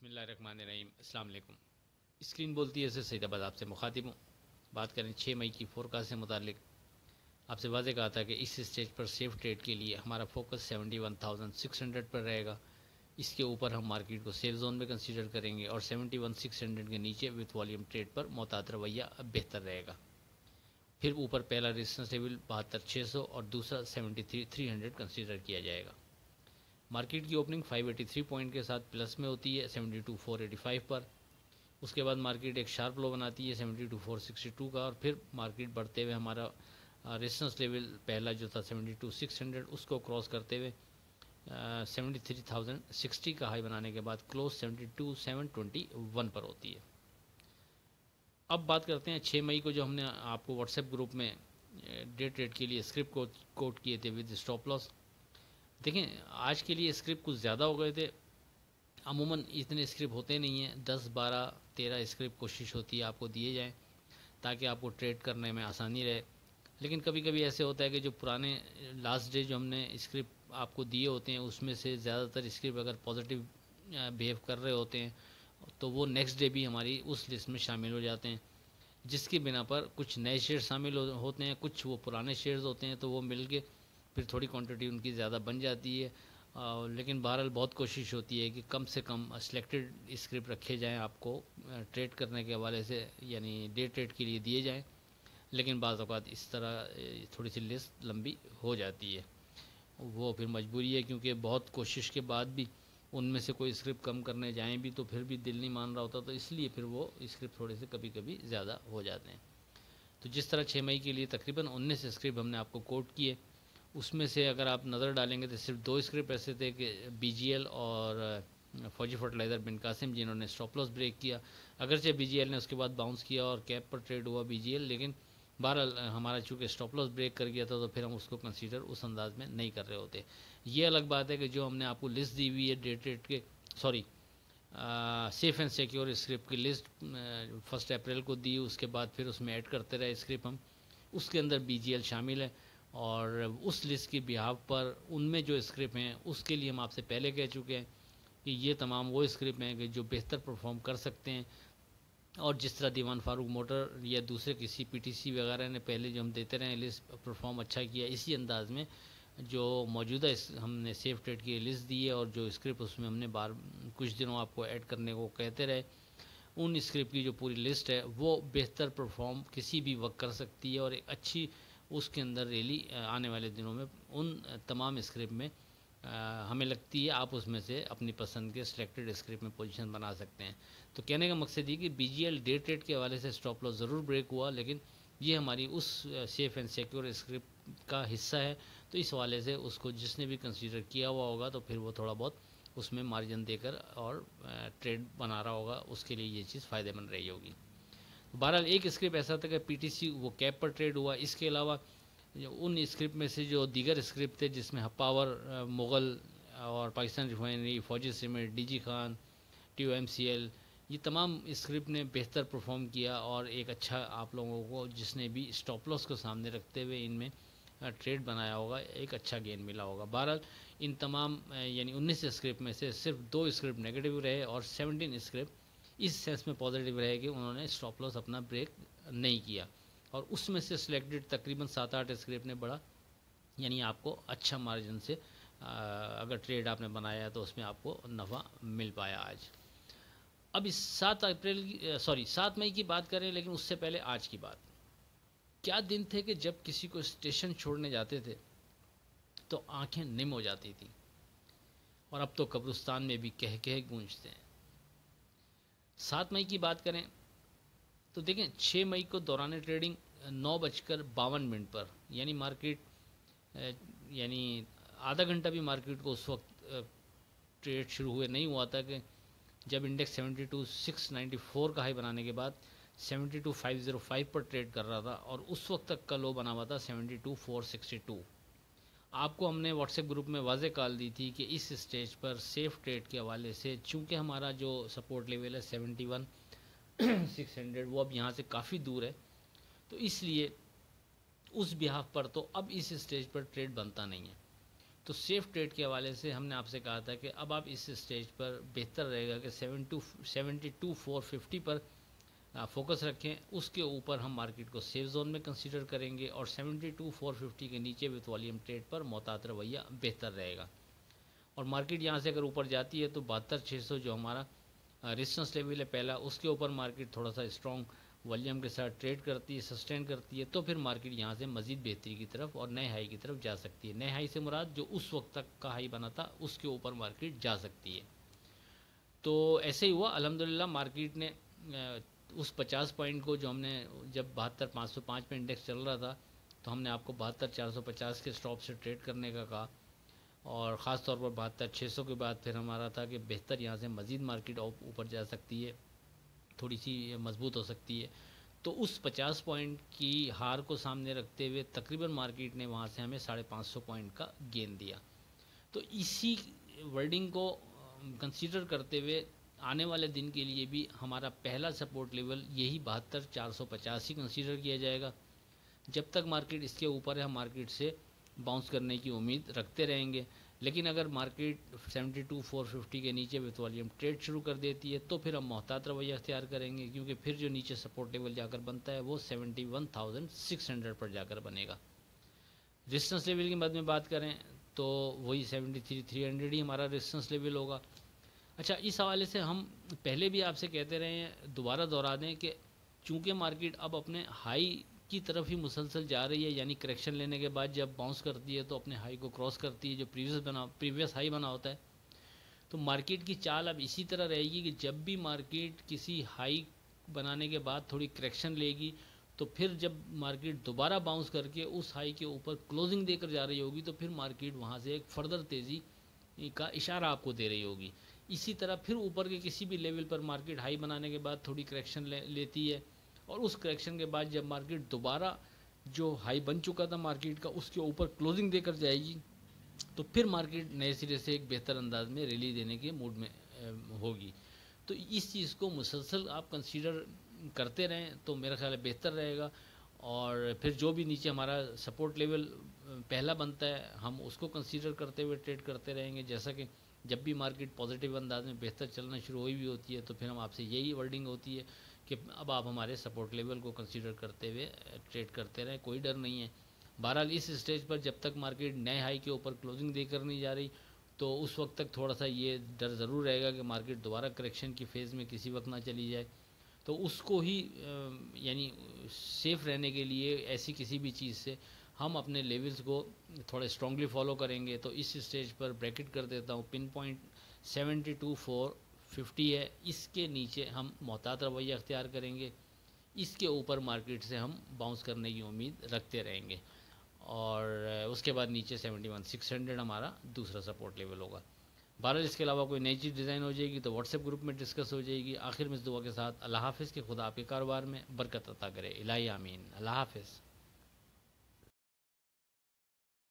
बिस्मिल्लाहिर्रहमानिर्रहीम। अस्सलाम वालेकुम। स्क्रीन बोलती है इससे सईदाबाद आपसे मुखातिब हूँ। बात करें 6 मई की फोरकास्ट से मुतालिक। आपसे वाज़ेह कहा था कि इस स्टेज पर सेफ ट्रेड के लिए हमारा फोकस 71,600 पर रहेगा। इसके ऊपर हम मार्केट को सेफ जोन में कंसीडर करेंगे और 71,600 के नीचे विथ वॉल्यूम ट्रेड पर मोहतात रवैया बेहतर रहेगा। फिर ऊपर पहला रेजिस्टेंस लेवल 72,600 और दूसरा 73,300 कंसीडर किया जाएगा। मार्केट की ओपनिंग 583 पॉइंट के साथ प्लस में होती है 72,485 पर। उसके बाद मार्केट एक शार्प लो बनाती है 72,462 का और फिर मार्केट बढ़ते हुए हमारा रेजिस्टेंस लेवल पहला जो था 72,600 उसको क्रॉस करते हुए 73,060 का हाई बनाने के बाद क्लोज 72,721 पर होती है। अब बात करते हैं 6 मई को जो हमने आपको व्हाट्सएप ग्रुप में डे ट्रेड के लिए स्क्रिप्ट कोट किए थे विद स्टॉप लॉस। देखें, आज के लिए स्क्रिप्ट कुछ ज़्यादा हो गए थे। अमूमन इतने स्क्रिप्ट होते नहीं हैं, 10, 12, 13 स्क्रिप्ट कोशिश होती है आपको दिए जाएं ताकि आपको ट्रेड करने में आसानी रहे। लेकिन कभी कभी ऐसे होता है कि जो पुराने लास्ट डे जो हमने स्क्रिप्ट आपको दिए होते हैं उसमें से ज़्यादातर स्क्रिप्ट अगर पॉजिटिव बिहेव कर रहे होते हैं तो वो नेक्स्ट डे भी हमारी उस लिस्ट में शामिल हो जाते हैं, जिसकी बिना पर कुछ नए शेयर शामिल होते हैं, कुछ वो पुराने शेयर्स होते हैं, तो वो मिल के फिर थोड़ी क्वांटिटी उनकी ज़्यादा बन जाती है। लेकिन बहरहाल बहुत कोशिश होती है कि कम से कम सिलेक्टेड स्क्रिप्ट रखे जाएं आपको ट्रेड करने के हवाले से, यानी डे ट्रेड के लिए दिए जाएं। लेकिन बाज़ औक़ात इस तरह थोड़ी सी लिस्ट लंबी हो जाती है, वो फिर मजबूरी है, क्योंकि बहुत कोशिश के बाद भी उनमें से कोई स्क्रिप्ट कम करने जाएं भी तो फिर भी दिल नहीं मान रहा होता, तो इसलिए फिर वो स्क्रिप्ट थोड़े से कभी कभी ज़्यादा हो जाते हैं। तो जिस तरह 6 मई के लिए तकरीबन 19 स्क्रिप्ट हमने आपको कोट किए, उसमें से अगर आप नज़र डालेंगे तो सिर्फ 2 स्क्रिप्ट ऐसे थे कि BGL और फौजी फर्टिलाइज़र बिन कासिम, जिन्होंने स्टॉप लॉस ब्रेक किया। अगरचे BGL ने उसके बाद बाउंस किया और कैप पर ट्रेड हुआ BGL, लेकिन बहरहाल हमारा चूँकि स्टॉप लॉस ब्रेक कर गया था तो फिर हम उसको कंसीडर उस अंदाज में नहीं कर रहे होते। ये अलग बात है कि जो हमने आपको लिस्ट दी हुई है डे ट्रेड के, sorry safe and secure script की लिस्ट 1 अप्रैल को दी, उसके बाद फिर उसमें ऐड करते रहे स्क्रिप्ट हम, उसके अंदर BGL शामिल है। और उस लिस्ट की बिहाव पर उनमें जो स्क्रिप्ट हैं उसके लिए हम आपसे पहले कह चुके हैं कि ये तमाम वो स्क्रिप्ट हैं कि जो बेहतर परफॉर्म कर सकते हैं। और जिस तरह दीवान फारूक मोटर या दूसरे किसी PTC वगैरह ने पहले जो हम देते रहे लिस्ट परफॉर्म अच्छा किया, इसी अंदाज में जो मौजूदा हमने सेफ ट्रेड की लिस्ट दी है और जो स्क्रिप्ट उसमें हमने कुछ दिनों आपको ऐड करने को कहते रहे, उन स्क्रिप्ट की जो पूरी लिस्ट है वो बेहतर परफॉर्म किसी भी वक्त कर सकती है और एक अच्छी उसके अंदर रैली आने वाले दिनों में उन तमाम स्क्रिप्ट में हमें लगती है आप उसमें से अपनी पसंद के सिलेक्टेड स्क्रिप्ट में पोजीशन बना सकते हैं। तो कहने का मकसद ये कि BGL डे ट्रेड के हवाले से स्टॉप लॉस ज़रूर ब्रेक हुआ, लेकिन ये हमारी उस सेफ एंड सिक्योर स्क्रिप्ट का हिस्सा है, तो इस हवाले से उसको जिसने भी कंसीडर किया हुआ होगा तो फिर वो थोड़ा बहुत उसमें मार्जिन देकर और ट्रेड बना रहा होगा, उसके लिए ये चीज़ फ़ायदेमंद रही होगी। बहरहाल एक स्क्रिप्ट ऐसा था कि PTC वो कैप पर ट्रेड हुआ। इसके अलावा उन स्क्रिप्ट में से जो दीगर स्क्रिप्ट थे जिसमें पावर, मुग़ल और पाकिस्तान रिफाइनरी, फौजी सीमेंट, DG खान, TOMCL, ये तमाम स्क्रिप्ट ने बेहतर परफॉर्म किया और एक अच्छा आप लोगों को जिसने भी स्टॉप लॉस को सामने रखते हुए इनमें ट्रेड बनाया होगा एक अच्छा गेन मिला होगा। बहरहाल इन तमाम यानी 19 स्क्रिप्ट में से सिर्फ 2 स्क्रिप्ट नेगेटिव रहे और 17 स्क्रिप्ट इस सेंस में पॉजिटिव रहे कि उन्होंने स्टॉप लॉस अपना ब्रेक नहीं किया, और उसमें से सिलेक्टेड तकरीबन 7-8 स्क्रिप्ट ने बड़ा यानी आपको अच्छा मार्जिन से अगर ट्रेड आपने बनाया तो उसमें आपको नफ़ा मिल पाया आज। अब इस 7 मई की बात करें, लेकिन उससे पहले आज की बात। क्या दिन थे कि जब किसी को स्टेशन छोड़ने जाते थे तो आंखें निम हो जाती थी, और अब तो कब्रिस्तान में भी कह कह गूंजते हैं। 7 मई की बात करें तो देखें 6 मई को दौरान ट्रेडिंग 9:52 पर यानी मार्केट यानी आधा घंटा भी मार्केट को उस वक्त ट्रेड शुरू हुए नहीं हुआ था कि जब इंडेक्स 72,694 का हाई बनाने के बाद 72,505 पर ट्रेड कर रहा था और उस वक्त तक का लो बना हुआ था 72,462। आपको हमने व्हाट्सएप ग्रुप में वाज़ेह कॉल दी थी कि इस स्टेज पर सेफ ट्रेड के हवाले से चूँकि हमारा जो सपोर्ट लेवल है 71,600 वो अब यहाँ से काफ़ी दूर है, तो इसलिए उस बिहाफ पर तो अब इस स्टेज पर ट्रेड बनता नहीं है। तो सेफ ट्रेड के हवाले से हमने आपसे कहा था कि अब आप इस स्टेज पर बेहतर रहेगा कि 72,450 पर फोकस रखें, उसके ऊपर हम मार्केट को सेफ जोन में कंसीडर करेंगे और 72,450 के नीचे विथ वॉल्यूम ट्रेड पर मोहतात रवैया बेहतर रहेगा। और मार्केट यहाँ से अगर ऊपर जाती है तो 72,600 जो हमारा रेजिस्टेंस लेवल है पहला, उसके ऊपर मार्केट थोड़ा सा स्ट्रॉन्ग वॉल्यूम के साथ ट्रेड करती है, सस्टेन करती है, तो फिर मार्केट यहाँ से मज़ीद बेहतरी की तरफ और नए हाई की तरफ जा सकती है। नए हाई से मुराद जो उस वक्त तक का हाई बना था उसके ऊपर मार्केट जा सकती है। तो ऐसे ही हुआ अल्हम्दुलिल्लाह, मार्केट ने उस 50 पॉइंट को जो हमने जब 72,505 पे इंडेक्स चल रहा था तो हमने आपको 72,450 के स्टॉप से ट्रेड करने का कहा, और ख़ास तौर पर 72,600 के बाद फिर हमारा था कि बेहतर यहाँ से मज़ीद मार्केट ऊपर जा सकती है, थोड़ी सी मजबूत हो सकती है। तो उस 50 पॉइंट की हार को सामने रखते हुए तकरीबन मार्केट ने वहाँ से हमें 550 पॉइंट का गेन दिया। तो इसी वर्डिंग को कंसीडर करते हुए आने वाले दिन के लिए भी हमारा पहला सपोर्ट लेवल यही 72,450 ही कंसीडर किया जाएगा। जब तक मार्केट इसके ऊपर है हम मार्केट से बाउंस करने की उम्मीद रखते रहेंगे। लेकिन अगर मार्केट 72,450 के नीचे विथ वॉल्यूम ट्रेड शुरू कर देती है तो फिर हम मोहतात रवैया अख्तियार करेंगे, क्योंकि फिर जो नीचे सपोर्ट लेवल जाकर बनता है वो 71,600 पर जाकर बनेगा। रेजिस्टेंस लेवल की मद में बात करें तो वही 73,300 ही हमारा रेजिस्टेंस लेवल होगा। अच्छा, इस हवाले से हम पहले भी आपसे कहते रहे हैं, दोबारा दोहरा दें कि चूँकि मार्केट अब अपने हाई की तरफ ही मुसलसल जा रही है, यानी करेक्शन लेने के बाद जब बाउंस करती है तो अपने हाई को क्रॉस करती है जो प्रीवियस हाई बना होता है। तो मार्केट की चाल अब इसी तरह रहेगी कि जब भी मार्केट किसी हाई बनाने के बाद थोड़ी करेक्शन लेगी तो फिर जब मार्केट दोबारा बाउंस करके उस हाई के ऊपर क्लोजिंग देकर जा रही होगी तो फिर मार्केट वहाँ से एक फर्दर तेज़ी का इशारा आपको दे रही होगी। इसी तरह फिर ऊपर के किसी भी लेवल पर मार्केट हाई बनाने के बाद थोड़ी करेक्शन लेती है, और उस करेक्शन के बाद जब मार्केट दोबारा जो हाई बन चुका था मार्केट का उसके ऊपर क्लोजिंग देकर जाएगी तो फिर मार्केट नए सिरे से एक बेहतर अंदाज में रैली देने के मूड में होगी। तो इस चीज़ को मुसलसल आप कंसीडर करते रहें तो मेरा ख्याल है बेहतर रहेगा। और फिर जो भी नीचे हमारा सपोर्ट लेवल पहला बनता है हम उसको कंसीडर करते हुए ट्रेड करते रहेंगे। जैसा कि जब भी मार्केट पॉजिटिव अंदाज में बेहतर चलना शुरू हुई भी होती है तो फिर हम आपसे यही वर्डिंग होती है कि अब आप हमारे सपोर्ट लेवल को कंसीडर करते हुए ट्रेड करते रहें, कोई डर नहीं है। बहरहाल इस स्टेज पर जब तक मार्केट नए हाई के ऊपर क्लोजिंग देकर नहीं जा रही तो उस वक्त तक थोड़ा सा ये डर ज़रूर रहेगा कि मार्केट दोबारा करेक्शन की फ़ेज़ में किसी वक्त ना चली जाए। तो उसको ही यानी सेफ़ रहने के लिए ऐसी किसी भी चीज़ से हम अपने लेवल्स को थोड़ा स्ट्रांगली फॉलो करेंगे। तो इस स्टेज पर ब्रैकेट कर देता हूँ, पिन पॉइंट 72,450 है, इसके नीचे हम मोहतात रवैया अख्तियार करेंगे, इसके ऊपर मार्केट से हम बाउंस करने की उम्मीद रखते रहेंगे, और उसके बाद नीचे 71,600 हमारा दूसरा सपोर्ट लेवल होगा। बहरहाल इसके अलावा कोई नई चीज़ डिज़ाइन हो जाएगी तो व्हाट्सएप ग्रुप में डिस्कस हो जाएगी। आखिर में इस दुआ के साथ अल्लाह हाफ़िज़ के खुदा आपके कारोबार में बरकत अता करे, इलाही आमीन। अल्लाह हाफ़िज़।